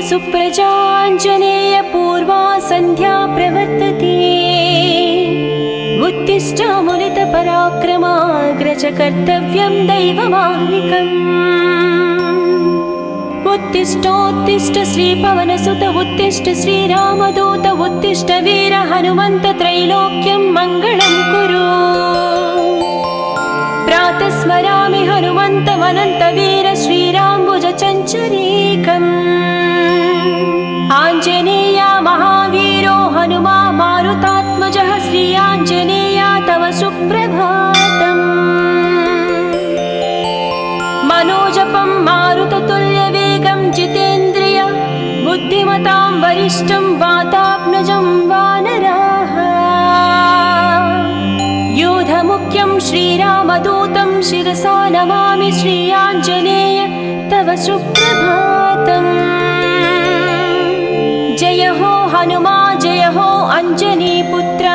सुप्रजाञ्जनेय पूर्वा सन्ध्या प्रवर्तते। उत्तिष्ठ मुनितपराक्रमाग्रज कर्तव्यं दैवमाह्निकम्। उत्तिष्ठोत्तिष्ठ श्रीपवनसुत उत्तिष्ठ श्रीरामदूत उत्तिष्ठ वीर हनुमन्त त्रैलोक्यं मङ्गलं कुरु। प्रातः स्मरामि हनुमन्तमनन्तवीर श्रीराम्बुजचञ्चरीकम्। आञ्जनेया महावीरो हनुमा मारुतात्मजः श्री आञ्जनेया तव सुप्रभातम्। मनोजपं मारुततुल्यवेगं जितेन्द्रिय बुद्धिमतां वरिष्ठं वातात्मजं वानराः। योधमुख्यं श्रीरामदूतं शिरसा नमामि श्री आञ्जनेय तव सुप्रभातम्। जय हो हनुमा जय हो अञ्जनीपुत्र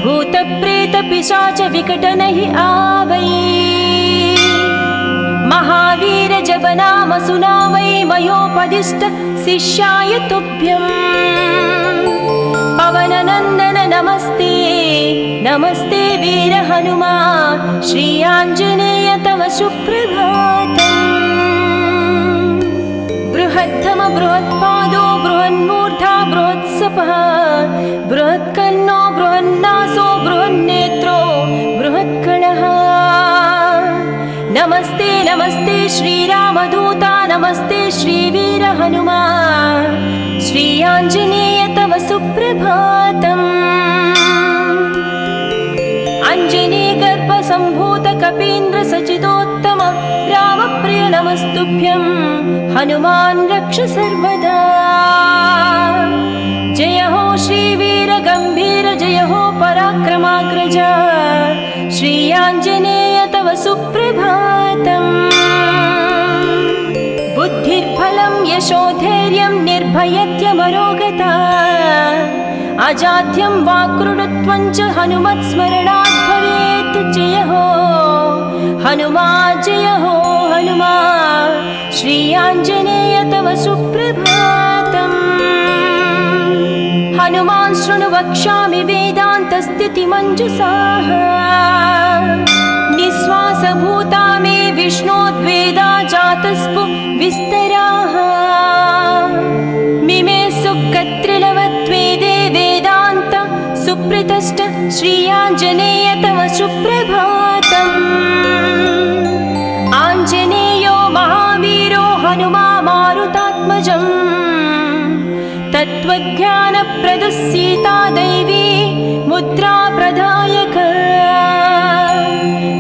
भूतप्रेतपिशाच विकटनहि आवै। महावीर जपनाम सुनामै मयोपदिष्ट शिष्याय तुभ्यम्। पवननन्दन नमस्ते नमस्ते वीर हनुमा श्री आञ्जनेय तव सुप्रभातम्। बृहत्तम बृहत्पादो बृहन्मूर्धा बृहत्सपः बृहत्कर्णो बृहन्नासो बृहन्नेत्रो बृहत्कणः। नमस्ते नमस्ते श्रीरामदूता नमस्ते श्रीवीर हनुमा श्री आञ्जनेय तव सुप्रभातम्। अञ्जनीगर्भसम्भूत कपीन्द्र सचिदोत्तम रामप्रिय नमस्तुभ्यं हनुमान् रक्ष सर्वदा। जय हो श्रीवीर गम्भीर जय हो पराक्रमाग्रज श्री आञ्जनेय तव सुप्रभातम्। बुद्धिर्बलं यशोधैर्यं निर्भयत्यमरोगता अजाड्यं वाक्कृतत्वं च हनुमत्स्मरणात् भवेत्। जय हो हनुमा जय हो हनुमा श्री आञ्जनेय तव सुप्रभातम्। हनुमान् शृणु वक्ष्यामि वेदान्तस्थितिमञ्जुषाः। निःश्वासभूता मे विष्णोद्वेदा जातस्पु विस्तराः। मिमे सुकत्रिलवत्वेदे वेदान्त सुप्रतिष्ठ श्री आञ्जनेय तव सुप्रभातम्। आञ्जनेयो महावीरो हनुमा मारुतात्मजम्। तत्त्वज्ञानप्रदः सीता दैवी मुद्रा प्रदायक।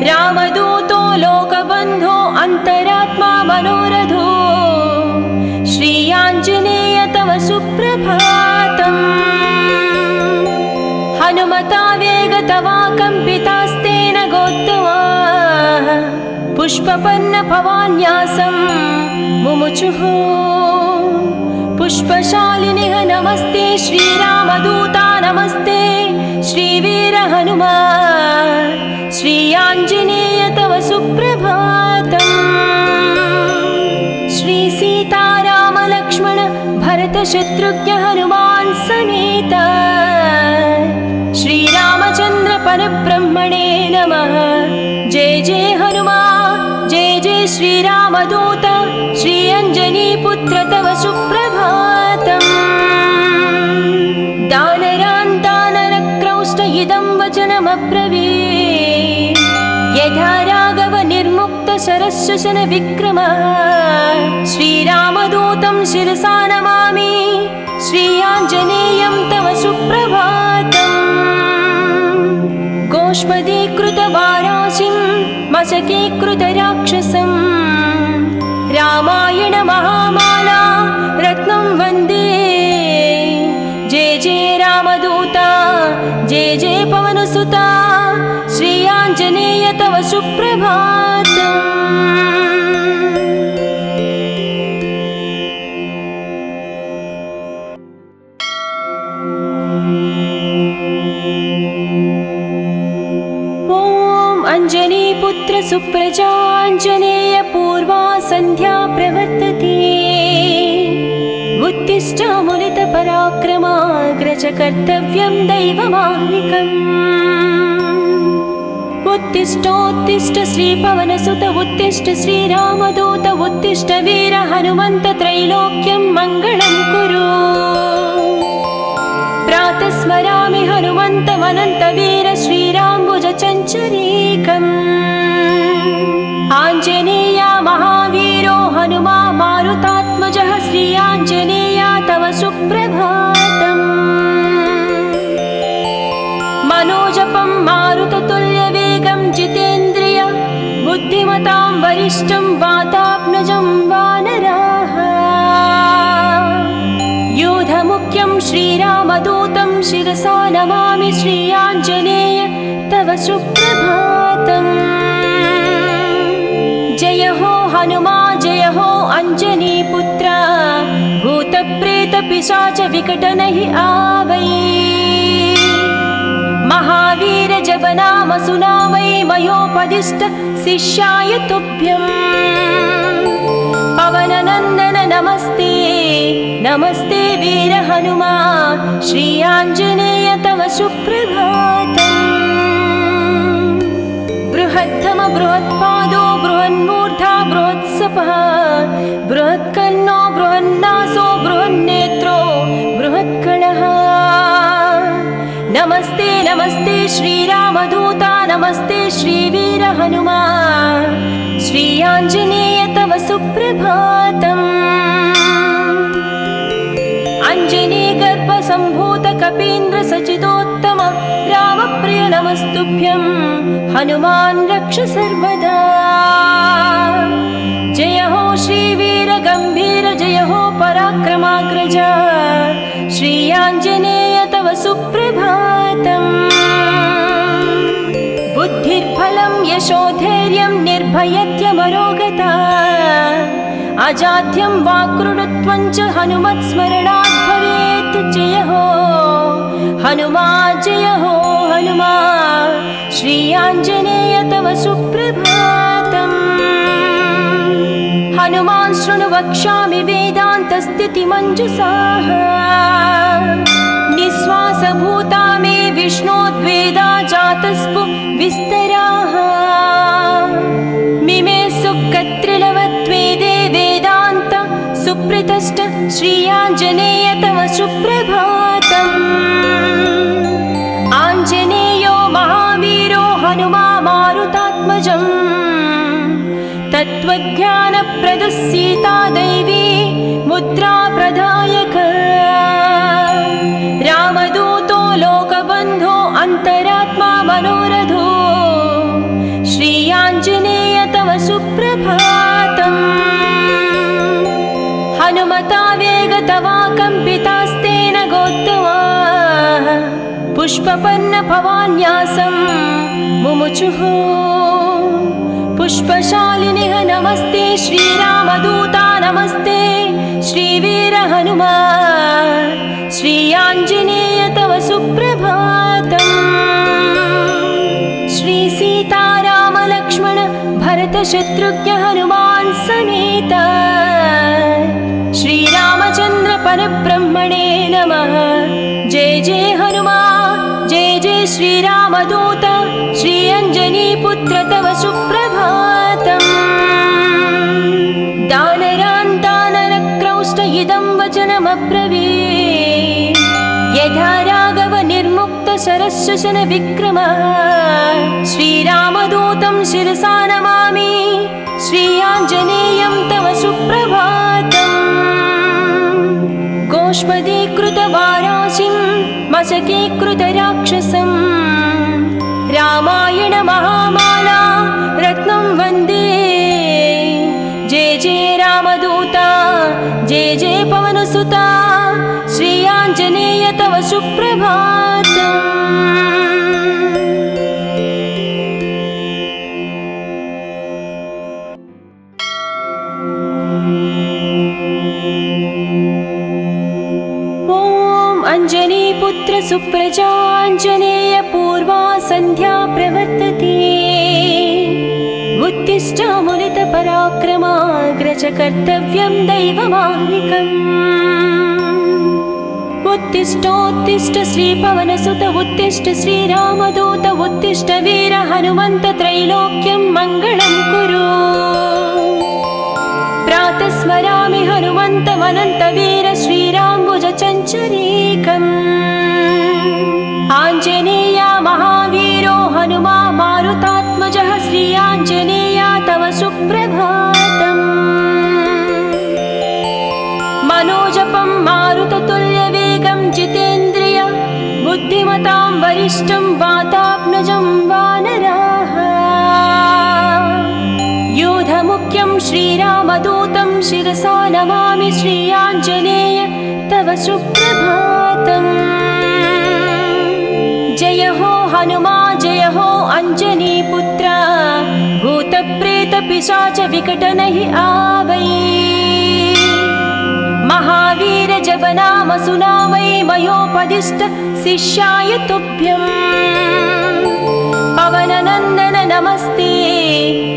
रामदूतो लोकबन्धो अन्तरात्मा मनोरथो श्री आञ्जनेय तव सुप्रभातम्। हनुमता वेगतवा कम्पितास्तेन गोत्तमाः पुष्पपन्न भवान्यासं मुमुचुः। पुष्पशालिनिः नमस्ते श्रीरामदूता नमस्ते श्रीवीर हनुमा श्री आञ्जनेय तव सुप्रभातम्। श्री सीताराम लक्ष्मण भरत शत्रुघ्न हनुमान् समेत श्रीरामचन्द्र परब्रह्मणे नमः। जय जय हनुमा जय जय श्रीरामदूत श्री अञ्जनीपुत्र तव सुप्रभातम्। दानरान् दानरक्रौष्ट इदं वचनमब्रवीत्। यथा राघव निर्मुक्त शरश्वसन विक्रमः श्रीरामदूतं शिरसा नमामि श्री आञ्जनेयं तव सुप्रभातम्। गोष्पदीकृतवाराशिं मशकीकृतराक्षसं रामायण महामाला रत्नं वन्दे। जय जय रामदूता जय जय पवनसुता श्री आञ्जनेय तव सुप्रभातम्। अञ्जनीपुत्र सुप्रजाञ्जनेय पूर्वा सन्ध्या प्रवर्तते। उत्तिष्ठामुलितपराक्रमाग्रज कर्तव्यं दैवमाह्निकम् उत्तिष्ठोत्तिष्ठ श्रीपवनसुत उत्तिष्ठ श्रीरामदूत उत्तिष्ठ वीर हनुमन्त त्रैलोक्यं मङ्गलं कुरु प्रातः स्मरामि हनुमन्तमनन्तवीर श्रीराम्बुजचञ्चरीकम् आञ्जनेया महावीरो हनुमा मारुतात्मजः श्री आञ्जनेया तव सुप्रभातम् मनोजपं मारुततुल्यवेगं जितेन्द्रिय बुद्धिमतां वरिष्ठं वातात्मजं वानराः योधमुख्यं श्रीरामदूतं शिरसा नमामि श्री आञ्जनेय तव सुप्रभातम् जय हो हनुमा जय हो अञ्जनीपुत्र भूतप्रेतपिशाच विकटनहि आवै महावीर जपनाम सुनामै मयोपदिष्ट शिष्याय तुभ्यम् पवननन्दन नमस्ते नमस्ते वीर हनुमा श्री आञ्जनेय तव सुप्रभातम् बृहत्तम बृहत्पादो बृहन्मूर्धा बृहत्सपः बृहत्कर्णो बृहन्नासो बृहन्नेत्रो बृहत्कणः नमस्ते नमस्ते श्रीरामदूता नमस्ते श्रीवीर हनुमा श्री आञ्जनेय तव सुप्रभातम् अञ्जनीगर्भसम्भूत कपीन्द्र सचिदोत्तम रामप्रिय नमस्तुभ्यं हनुमान् रक्ष सर्वदा जय हो श्रीवीर गम्भीर जय हो पराक्रमाग्रज श्री आञ्जनेय तव सुप्रभातम् बुद्धिर्बलं यशोधैर्यं निर्भयत्यमरोगता अजाड्यं वाक्कृतत्वं च हनुमत्स्मरणात् भवेत् जय हो हनुमा जय हो हनुमा श्री आञ्जनेय तव सुप्रभातम् हनुमान् शृणु वक्ष्यामि वेदान्तस्थितिमञ्जुषाः निःश्वासभूता मे विष्णोद्वेदा जातस्पु विस्तराः मिमे सुकत्रिलवत्वेदे वेदान्त सुप्रतिष्ठ श्री आञ्जनेय तव सुप्रभातम् आञ्जनेयो महावीरो हनुमा मारुतात्मजम् तत्त्वज्ञानप्रदः सीता दैवी मुद्रा प्रदायक रामदूतो लोकबन्धो अन्तरात्मा मनोरथो श्री आञ्जनेय तव सुप्रभातम् हनुमता वेगतवा कम्पितास्तेन गोत्तमा पुष्पपन्न भवान्यासं मुमुचुः पुष्पशालिनिः नमस्ते श्रीरामदूता नमस्ते श्रीवीर हनुमा श्री आञ्जनेय तव सुप्रभातम् श्री सीताराम लक्ष्मण भरत शत्रुघ्न हनुमान् समेत श्रीरामचन्द्र परब्रह्मणे नमः जय जय हनुमा जय जय श्रीरामदूत श्री अञ्जनीपुत्र तव सुप्रभातम् दानरान् दानरक्रौष्ट इदं वचनमब्रवीत् यथा राघव निर्मुक्त शरशशन विक्रमः श्रीरामदूतं शिरसा नमामि श्री आञ्जनेयं तव सुप्रभातम् गोष्पदीकृतवाराशिं मशकीकृतराक्षसं रामायण महामाला रत्नं वन्दे जय जय रामदूता जय जय पवनसुता श्री आञ्जनेय तव सुप्रभातम् अञ्जनीपुत्र सुप्रजाञ्जनेय पूर्वा सन्ध्या प्रवर्तते उत्तिष्ठामुलितपराक्रमाग्रज कर्तव्यं दैवमाह्निकम् उत्तिष्ठोत्तिष्ठ श्रीपवनसुत उत्तिष्ठ श्रीरामदूत उत्तिष्ठ वीर हनुमन्त त्रैलोक्यं मङ्गलं कुरु। प्रातः स्मरामि हनुमन्तमनन्तवीर श्रीराम्बुजचञ्चरीकम्। आञ्जनेया महावीरो हनुमा मारुतात्मजः श्री आञ्जनेया तव सुप्रभातम्। मनोजपं मारुततुल्यवेगं जितेन्द्रिय बुद्धिमतां वरिष्ठं वातात्मजं वानराः। योधमुख्यं श्रीरामदूतं शिरसा नमामि श्री आञ्जनेय तव सुप्रभातम्। जय हो हनुमा जय हो अञ्जनीपुत्र भूतप्रेतपिशाच विकटनहि आवै। महावीर जपनाम सुनामै मयोपदिष्ट शिष्याय तुभ्यम्। पवननन्दन नमस्ते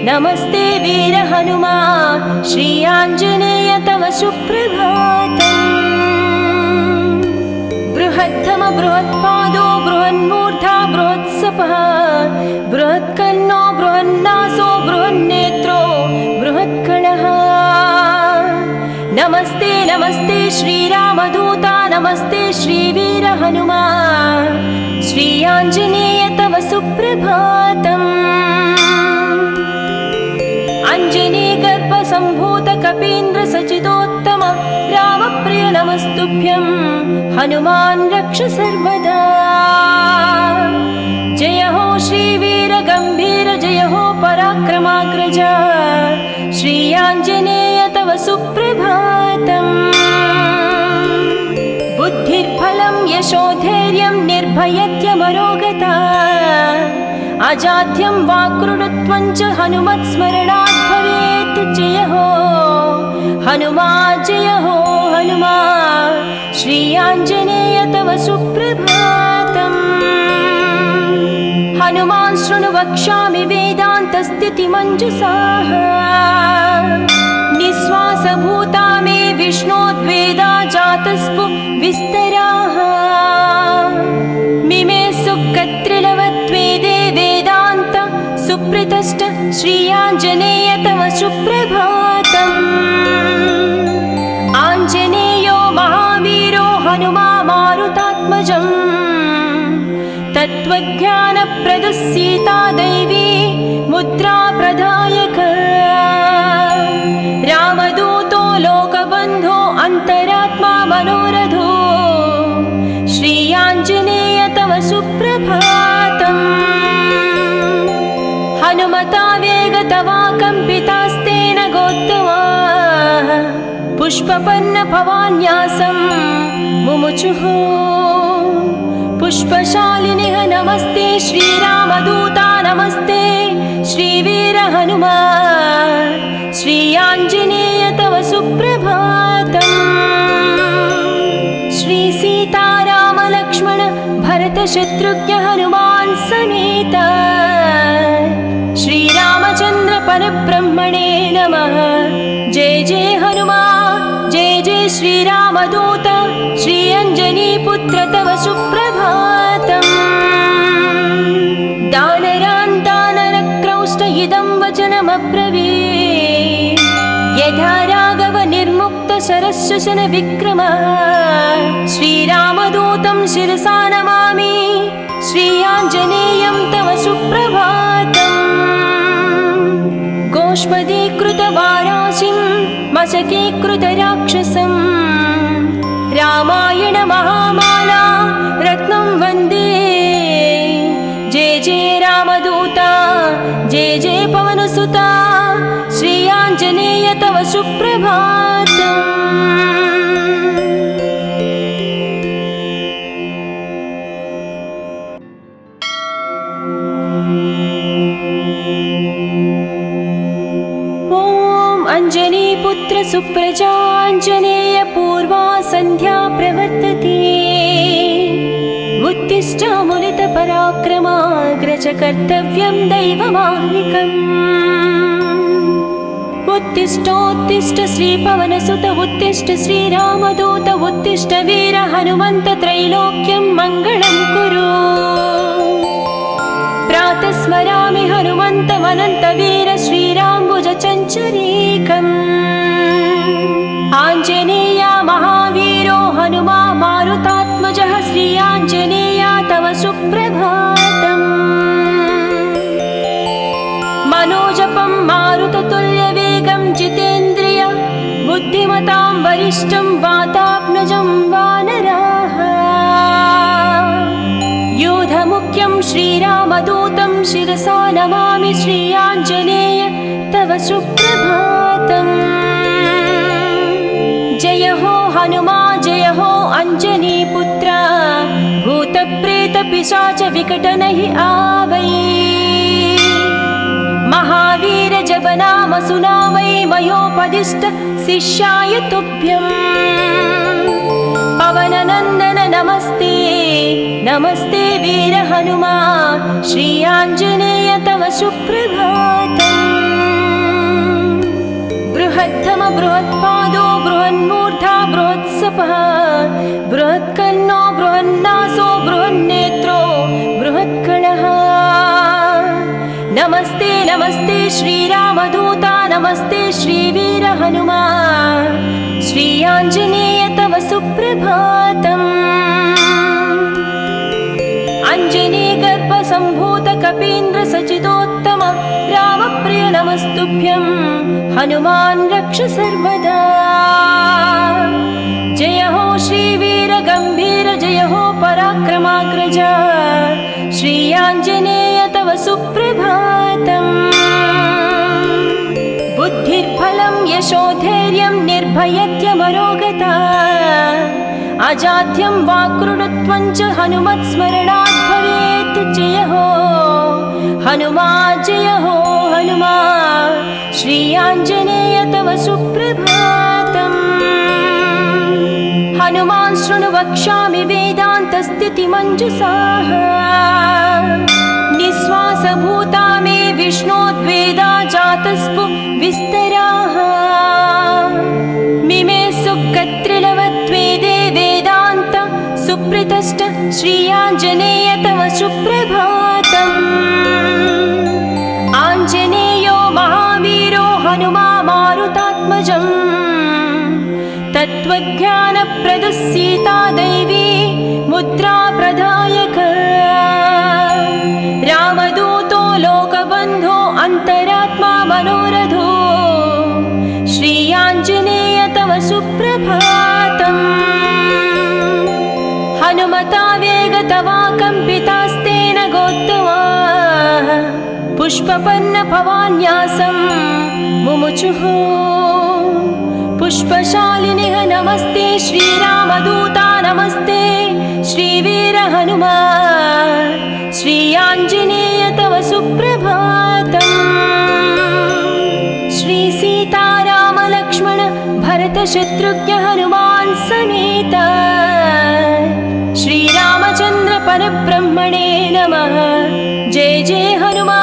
नमस्ते वीर हनुमा श्री आञ्जनेय तव सुप्रभातम्। बृहद्धम बृहत्पादो बृहन्मूर्धा बृहत्सपः बृहत्कर्णो बृहन्नासो बृहन्नेत्रो बृहत्कणः। नमस्ते नमस्ते श्रीरामदूता नमस्ते श्रीवीर हनुमा श्री आञ्जनेय तव सुप्रभातम्। अञ्जनीगर्भसम्भूत कपीन्द्र सचिदोत्तम रामप्रिय नमस्तुभ्यं हनुमान् रक्ष सर्वदा। जय हो श्रीवीर गम्भीर जय हो पराक्रमाग्रज श्री आञ्जनेय तव सुप्रभातम्। बुद्धिर्बलं यशोधैर्यं निर्भयत्यमरोगता अजाड्यं वाक्कृतत्वं च हनुमत्स्मरणात् भवेत्। जय हो हनुमा जय हो हनुमा श्री आञ्जनेय तव सुप्रभातम्। हनुमान् शृणु वक्ष्यामि वेदान्तस्थितिमञ्जुषाः। निःश्वासभूता मे विष्णोद्वेदा जातस्पु विस्तराः। मिमे सुकत्रिलवत्वेदे वेदान्त सुप्रतिष्ठ श्री आञ्जनेय तव सुप्रभातम्। आञ्जनेयो महावीरो हनुमा मारुतात्मजम्। तत्त्वज्ञानप्रदः सीता दैवी मुद्रा प्रदायक। रामदूतो लोकबन्धो अन्तरात्मा मनोरथो श्री आञ्जनेय तव सुप्रभातम्। हनुमता वेगतवा कम्पितास्तेन गोत्तमाः पुष्पपन्न भवान्यासं मुमुचुः। पुष्पशालिनिः नमस्ते श्रीरामदूता नमस्ते श्रीवीर हनुमा श्री आञ्जनेय तव सुप्रभातम्। श्री सीताराम लक्ष्मण भरत शत्रुघ्न हनुमान् समेत श्रीरामचन्द्र परब्रह्मणे नमः। जय जय हनुमा जय जय श्रीरामदूत श्री अञ्जनीपुत्र तव सुप्रभातम्। दानरान् दानरक्रौष्ट इदं वचनमब्रवीत्। यथा राघव निर्मुक्त शरशशन विक्रम श्रीरामदूतं शिरसा नमामि श्री आञ्जनेयं तव सुप्रभातम्। गोष्पदीकृतवाराशिं मशकीकृतराक्षसं रामायण महामाला रत्नं वन्दे। जय जय रामदूता जय जय पवनसुता श्री आञ्जनेय तव सुप्रभातम्। अञ्जनीपुत्र सुप्रजाञ्जनेय पूर्वा सन्ध्या प्रवर्तते। उत्तिष्ठामुलितपराक्रमाग्रज कर्तव्यं दैवमाह्निकम्। उत्तिष्ठोत्तिष्ठ श्रीपवनसुत उत्तिष्ठ श्रीरामदूत उत्तिष्ठ वीर हनुमन्त त्रैलोक्यं मङ्गलं कुरु। प्रातः स्मरामि हनुमन्तमनन्तवीर श्रीराम्बुजचञ्चरीकम्। आञ्जनेय महावीरो हनुमा मारुतात्मजः श्री आञ्जनेय तव सुप्रभातम्। मनोजपं मारुततुल्यवेगं जितेन्द्रिय बुद्धिमतां वरिष्ठं वातात्मजं वानराः। योधमुख्यं श्रीरामदूतं शिरसा नमामि श्री आञ्जनेय तव सुप्रभातम्। जय हो हनुमा जय हो अञ्जनीपुत्र भूतप्रेतपिशाच विकटनहि आवै। महावीर जप नाम सुनावै मयोपदिष्ट शिष्याय तुभ्यम्। पवननन्दन नमस्ते नमस्ते वीर हनुमा श्री आञ्जनेय तव सुप्रभातम्। बृहद्धम बृहत्पादो बृहन्मूर्धा बृहत्सपः बृहत्कर्णो बृहन्नासो बृहन्नेत्रो बृहत्कलः। नमस्ते नमस्ते श्रीरामदूता नमस्ते श्रीवीर हनुमा श्री आञ्जनेय तव सुप्रभातम्। अञ्जनीगर्भसम्भूत कपीन्द्र सचिदोत्तम रामप्रिय नमस्तुभ्यं हनुमान् रक्ष सर्वदा। जय हो श्रीवीर गम्भीर जय हो पराक्रमाग्रज श्री आञ्जनेय तव सुप्रभातम्। बुद्धिर्बलं यशोधैर्यं निर्भयत्यमरोगता अजाड्यं वाक्कृतत्वं च हनुमत्स्मरणात् भवेत्। जय हो हनुमा जय हो हनुमा श्री आञ्जनेय तव सुप्रभातम्। हनुमान् शृणु वक्ष्यामि वेदान्तस्थितिमञ्जुषाः। निःश्वासभूता मे विष्णोद्वेदा जातस्पु विस्तराः। मिमे सुकत्रिलवत्वेदे वेदान्त सुप्रतिष्ठ श्री आञ्जनेय तव सुप्रभातम्। आञ्जनेयो महावीरो हनुमा मारुतात्मजम्। तत्त्वज्ञानप्रदः सीता दैवी मुद्रा प्रदायक। रामदूतो लोकबन्धो अन्तरात्मा मनोरथो श्री आञ्जनेय तव सुप्रभातम्। हनुमता वेगतवा कम्पितास्तेन गोत्तमा पुष्पपन्न भवान्यासं मुमुचुः। पुष्पशालिनिः नमस्ते श्रीरामदूता नमस्ते श्रीवीर हनुमा श्री आञ्जनेय तव सुप्रभातम्। श्री सीताराम लक्ष्मण भरत शत्रुघ्न हनुमान् समेत श्रीरामचन्द्र परब्रह्मणे नमः। जय जय हनुमा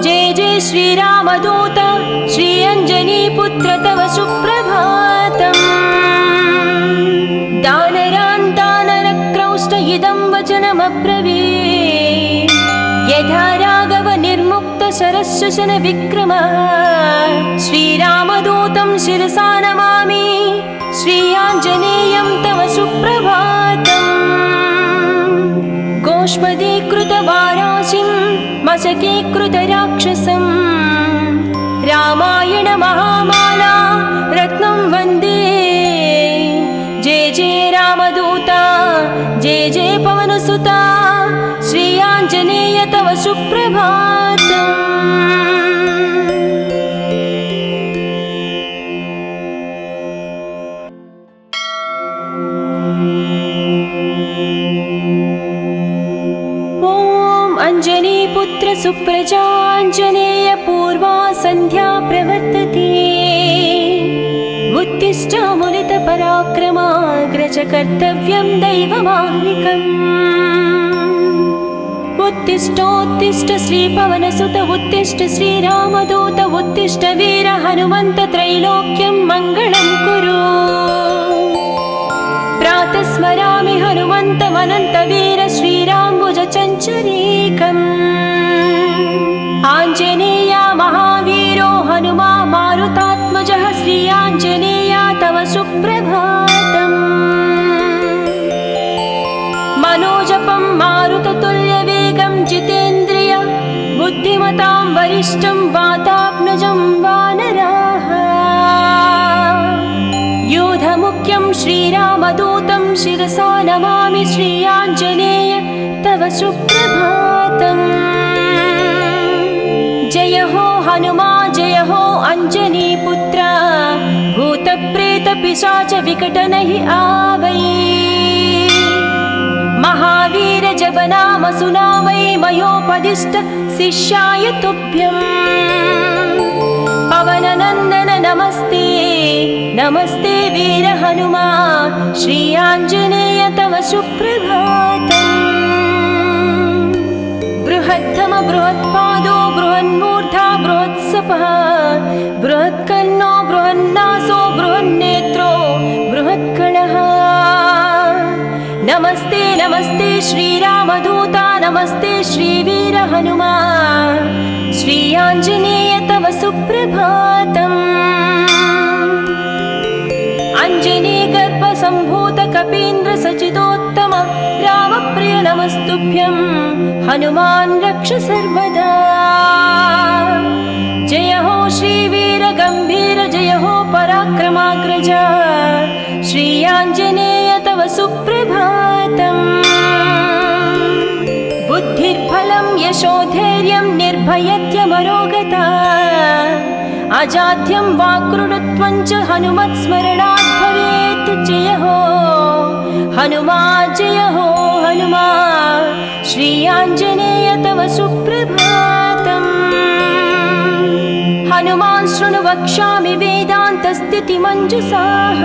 जय जय श्रीरामदूत श्री अञ्जनीपुत्र तव सुप्रभातम्। दानरान् दानरक्रौष्ट इदं वचनमब्रवीत्। यथा राघव निर्मुक्त शरशशन विक्रमः श्रीरामदूतं शिरसा नमामि श्री आञ्जनेयं तव सुप्रभातम्। गोष्पदीकृतवाराशिं मशकीकृतराक्षसं रामायण महामाला रत्नं वन्दे। जय जय रामदूता जय जय पवनसुता श्री आञ्जनेय तव सुप्रभातम्। अञ्जनीपुत्र सुप्रजाञ्जनेय पूर्वा सन्ध्या प्रवर्तते। उत्तिष्ठामुलितपराक्रमाग्रज कर्तव्यं दैवमाह्निकम्। उत्तिष्ठोत्तिष्ठ श्रीपवनसुत उत्तिष्ठ श्रीरामदूत उत्तिष्ठ वीर हनुमन्त त्रैलोक्यं मङ्गलं कुरु। प्रातः स्मरामि हनुमन्तमनन्तवीर श्रीराम्बुजचञ्चरीकम्। आञ्जनेया महावीरो हनुमा मारुतात्मजः श्रीयाञ्जनेया तव सुप्रभातम्। मनोजपं मारुततुल्यवेगं जितेन्द्रिय बुद्धिमतां वरिष्ठं वातात्मजं वानराः। योधमुख्यं श्रीरामदूतं शिरसा नमामि श्रीयाञ्जनेय तव सुप्रभातम्। जय हो हनुमा जय हो अञ्जनीपुत्र भूतप्रेतपिशाच विकटनहि आवै। महावीर जपनाम सुनावै मयोपदिष्ट शिष्याय तुभ्यम्। पवननन्दन नमस्ते नमस्ते वीर हनुमा श्रीयाञ्जनेय तव सुप्रभातम्। बृहद्धम बृहत्पादो बृहन्मूर्धा बृहत्सपः बृहत्कर्णो बृहन्नासो बृहन्नेत्रो बृहत्कणः। नमस्ते नमस्ते श्रीरामदूता नमस्ते श्रीवीर हनुमा श्रीयाञ्जनेय तव सुप्रभातम्। अञ्जनीगर्भसम्भूत कपीन्द्र सचिदोत्तम रामप्रिय नमस्तुभ्यं हनुमान् रक्ष सर्वदा। जय हो श्रीवीर गम्भीर जय हो पराक्रमाग्रज श्रीयाञ्जनेय तव सुप्रभातम्। बुद्धिर्बलं यशोधैर्यं निर्भयत्यमरोगता अजाड्यं वाक्कृतत्वं च हनुमत्स्मरणात् भवेत्। जय हो हनुमा जय हो हनुमा श्रीयाञ्जनेय तव सुप्रभातम्। हनुमान् शृणु वक्ष्यामि वेदान्तस्थितिमञ्जुषाः।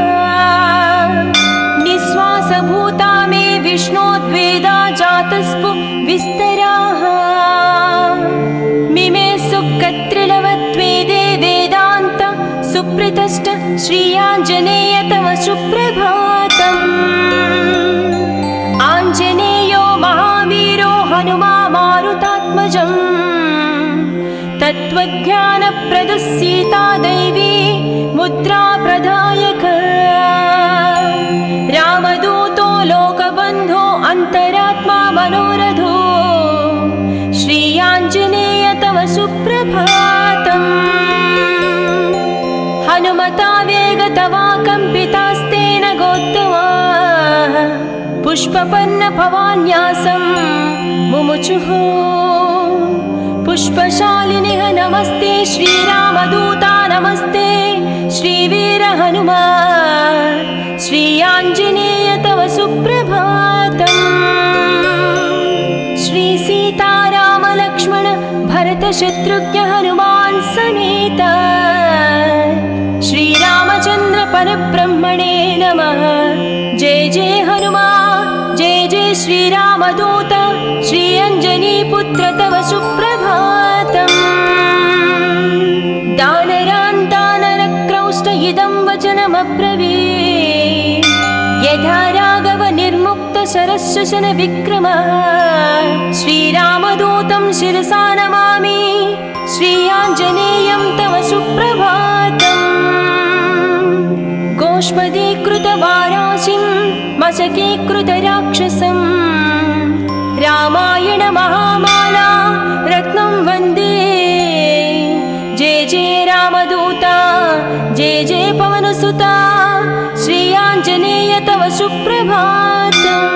निःश्वासभूता मे विष्णोद्वेदा जातस्पु विस्तराः। मिमे सुकत्रिलवत्वेदे वेदान्त सुप्रतिष्ठ श्रीयाञ्जनेय तव सुप्रभातम्। आञ्जनेयो महावीरो हनुमा मारुतात्मजम्। तत्त्वज्ञानप्रदः सीता दैवी मुद्रा प्रदायक। रामदूतो लोकबन्धो अन्तरात्मा मनोरथो श्रीयाञ्जनेय तव सुप्रभातम्। हनुमता वेगतवा कम्पितास्तेन गोत्तमा पुष्पपन्न भवान्यासं मुमुचुः। पुष्पशालिनिः नमस्ते श्रीरामदूता नमस्ते श्रीवीर हनुमा श्रीयाञ्जनेय तव सुप्रभातम्। श्रीसीतारामलक्ष्मण भरतशत्रुघ्न हनुमान् समेत श्रीरामचन्द्र परब्रह्मणे नमः। जय जय हनुमा जय जय श्रीरामदूत श्रीअञ्जनीपुत्र तव सुप्रभातम्। दानरान् दानरक्रौष्ट इदं वचनमब्रवीत्। यथा राघव निर्मुक्त शरशशन विक्रमः श्रीरामदूतं शिरसा नमामि श्रीयाञ्जनेयं तव सुप्रभातम्। गोष्पदीकृतवाराशिं मशकीकृतराक्षसं रामायण महामाला रत्नं वन्दे। जय जय रामदूता जय जय पवनसुता श्रीयाञ्जनेय तव सुप्रभातम्।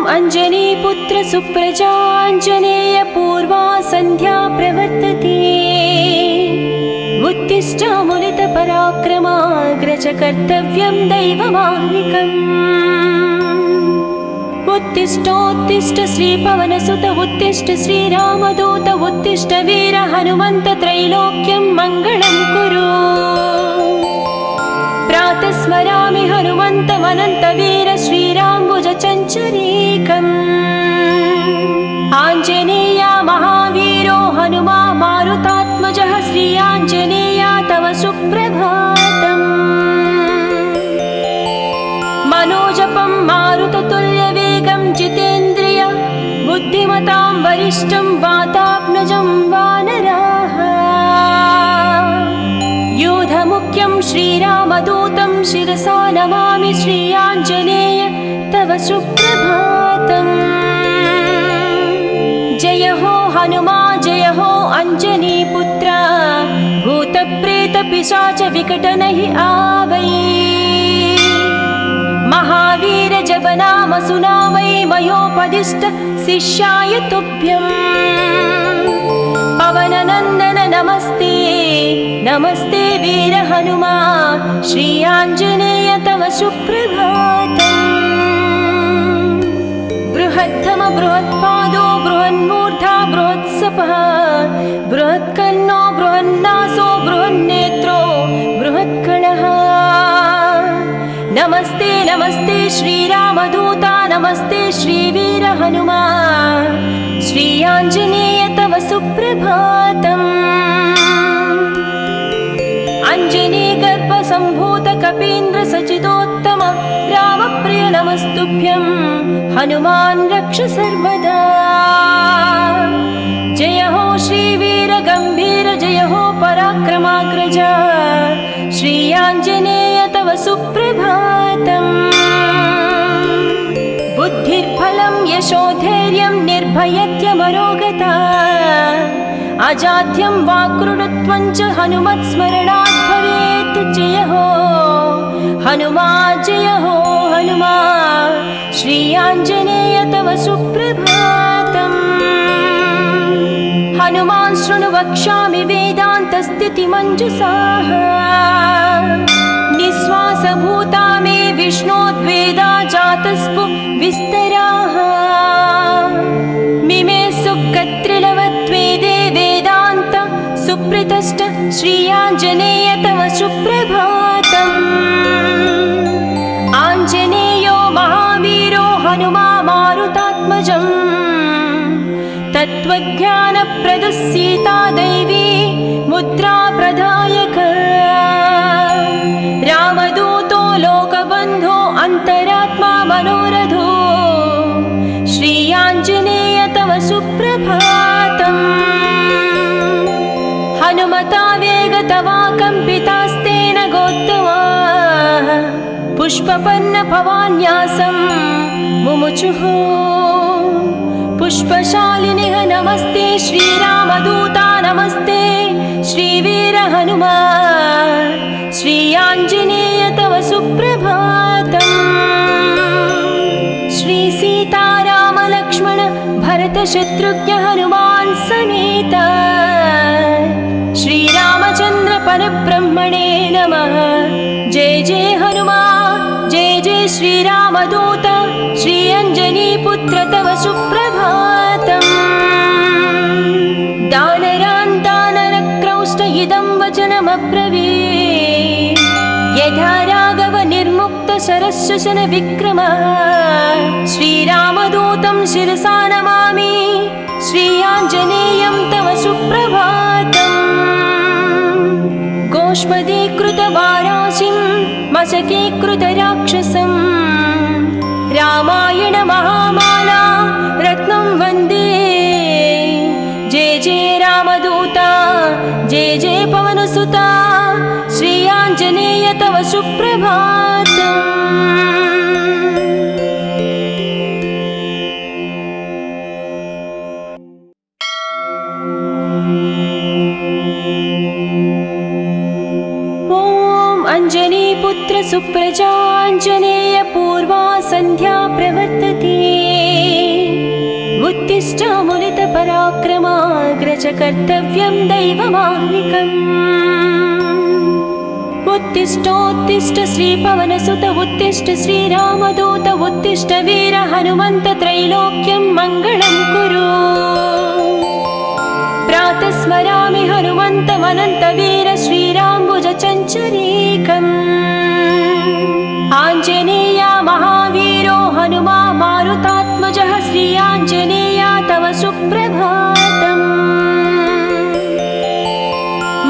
अञ्जनीपुत्र सुप्रजाञ्जनेय पूर्वा सन्ध्या प्रवर्तते। उत्तिष्ठामुनितपराक्रमाग्रज कर्तव्यं दैवमाह्निकम्। उत्तिष्ठोत्तिष्ठ श्रीपवनसुत उत्तिष्ठ श्रीरामदूत उत्तिष्ठ वीर हनुमन्त त्रैलोक्यं मङ्गलं कुरु। प्रातः स्मरामि हनुमन्तमनन्तवीर श्रीराम्बुजचञ्चरीकम्। आञ्जनेया महावीरो हनुमा मारुतात्मजः श्रीयाञ्जनेया तव सुप्रभातम्। मनोजपं मारुततुल्यवेगं जितेन्द्रिय बुद्धिमतां वरिष्ठं वातात्मजं वानराः। योधमुख्यं श्रीरामदूतं शिरसा नमामि श्रीयाञ्जनेय तव सुप्रभातम्। जय हो हनुमा जय हो अञ्जनीपुत्र भूतप्रेतपिशाच विकटनहि आवै। महावीर जप नाम सुनावै मयोपदिष्ट शिष्याय तुभ्यम्। पवननन्दन नमस्ते नमस्ते वीर हनुमा श्रीयाञ्जनेय तव सुप्रभातम्। बृहद्धम बृहत्पादो बृहन्मूर्धा बृहत्सपः बृहत्कर्णो बृहन्नासो बृहन्नेत्रो बृहत्कणः। नमस्ते नमस्ते श्रीरामदूता नमस्ते श्रीवीर हनुमा श्रीयाञ्जनेय तव सुप्रभातम्। अञ्जनीगर्भसम्भूत कपीन्द्र सचिदोत्तम रामप्रिय नमस्तुभ्यं हनुमान् रक्ष सर्वदा। जय हो श्रीवीर गम्भीर जय हो पराक्रमाग्रज श्रीयाञ्जनेय तव सुप्रभातम्। बुद्धिर्बलं यशोधैर्यं निर्भयत्यमरोगता अजाड्यं वाक्कृतत्वं च हनुमत्स्मरणात् भवेत्। जय हो हनुमा जय हो हनुमा श्रीयाञ्जनेय तव सुप्रभातम्। हनुमान् शृणु वक्ष्यामि वेदान्तस्थितिमञ्जुषाः निःश्वासभूता मे विष्णोद्वेदा जातस्पु विस्तराः। मिमे सुकत्रिलवत्वेदे वेदान्त सुप्रतिष्ठ श्रीयाञ्जनेय तव सुप्रभातम्। आञ्जनेयो महावीरो हनुमा मारुतात्मजम् तत्त्वज्ञानप्रदः सीता दैवी मुद्रा प्रदायक। रामदूतो लोकबन्धो अन्तरात्मा मनोरथो श्रीयाञ्जनेय तव सुप्रभातम्। हनुमता वेगतवा कम्पितास्तेन गोत्तमा पुष्पपन्न भवान्यासं मुमुचुः। पुष्पशालिनिः नमस्ते श्रीरामदूता नमस्ते श्रीवीर हनुमा श्रीयाञ्जनेय तव सुप्रभातम्। श्रीसीतारामलक्ष्मण भरतशत्रुघ्न हनुमान् समेत श्रीरामचन्द्र परब्रह्मणे नमः। जय जय हनुमा जय जय श्रीरामदूत श्रीअञ्जनीपुत्र तव सुप्रभातम्। दानरान् दानरक्रौष्ट इदं वचनमब्रवीत् यथा राघव निर्मुक्त शरशशन विक्रमः। श्रीरामदूतं शिरसा नमामि श्रीयाञ्जनेयं तव सुप्रभातम्। गोष्पदीकृतवाराशिं मशकीकृतराक्षसं रामायण महामाला रत्नं वन्दे। जय जय रामदूता जय जय पवनसुता श्रीयाञ्जनेय तव सुप्रभातम्। अञ्जनीपुत्र सुप्रजाञ्जनेय पूर्वा सन्ध्या प्रवर्तते। उत्तिष्ठ मुनितपराक्रमाग्रज कर्तव्यं दैवमाह्निकम्। उत्तिष्ठोत्तिष्ठ श्रीपवनसुत उत्तिष्ठ श्रीरामदूत उत्तिष्ठ वीर हनुमन्त त्रैलोक्यं मङ्गलं कुरु। प्रातः स्मरामि हनुमन्तमनन्तवीर श्रीराम्बुजचञ्चरीकम्। आञ्जनेया महावीरो हनुमा मारुतात्मजः श्रीयाञ्जनेया तव सुप्रभातम्।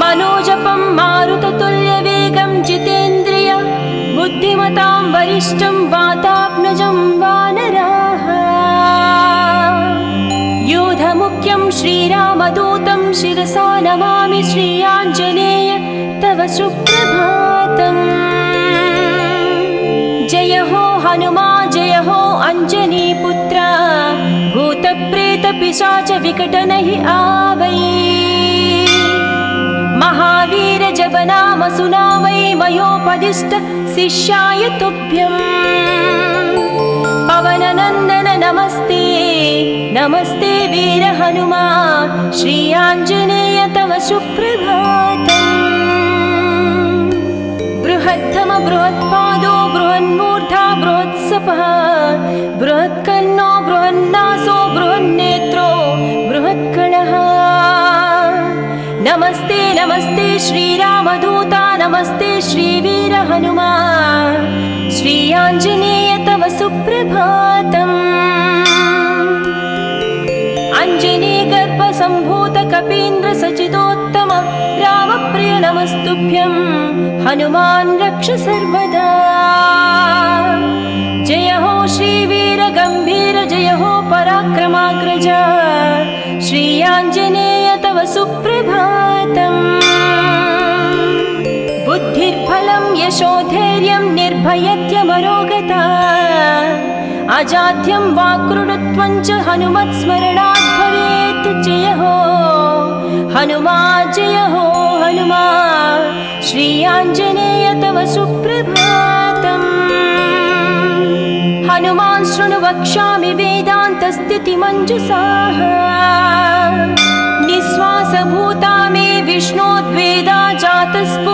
मनोजपं मारुततुल्यवेगं जितेन्द्रिय बुद्धिमतां वरिष्ठं वातात्मजं वानराः। योधमुख्यं श्रीरामदूतं शिरसा नमामि श्रीयाञ्जनेय तव सुप्रभातम्। जय हो हनुमा जय हो अञ्जनीपुत्र भूतप्रेतपिशाच विकटनहि आवै। महावीर जब नाम सुनावै मयोपदिष्ट शिष्याय तुभ्यम्। पवननन्दन नमस्ते नमस्ते वीर हनुमा श्रीयाञ्जनेय तव सुप्रभातम्। बृहद्धम बृहत्पादो बृहन्मूर्धा बृहत्सपः बृहत्कर्णो बृहन्नासो बृहन्नेत्रो बृहत्कलः। नमस्ते नमस्ते श्रीरामदूता नमस्ते श्रीवीर हनुमा श्रीयाञ्जनेय तव सुप्रभातम्। अञ्जनीगर्भसम्भूत कपीन्द्र सचिदोत्तम रामप्रिय नमस्तुभ्यं हनुमान् रक्ष सर्वदा। जय हो श्रीवीर गम्भीर जय हो पराक्रमाग्रज श्रीयाञ्जनेय तव सुप्रभातम्। बुद्धिर्बलं यशोधैर्यं निर्भयत्यमरोगता अजाड्यं वाक्कृतत्वं च हनुमत्स्मरणात् भवेत्। जय हो हनुमा जय हो हनुमा श्रीयाञ्जनेय तव सुप्रभातम्। हनुमान् शृणु वक्ष्यामि वेदान्तस्थितिमञ्जुषाः। निःश्वासभूता मे विष्णोद्वेदा जातस्पु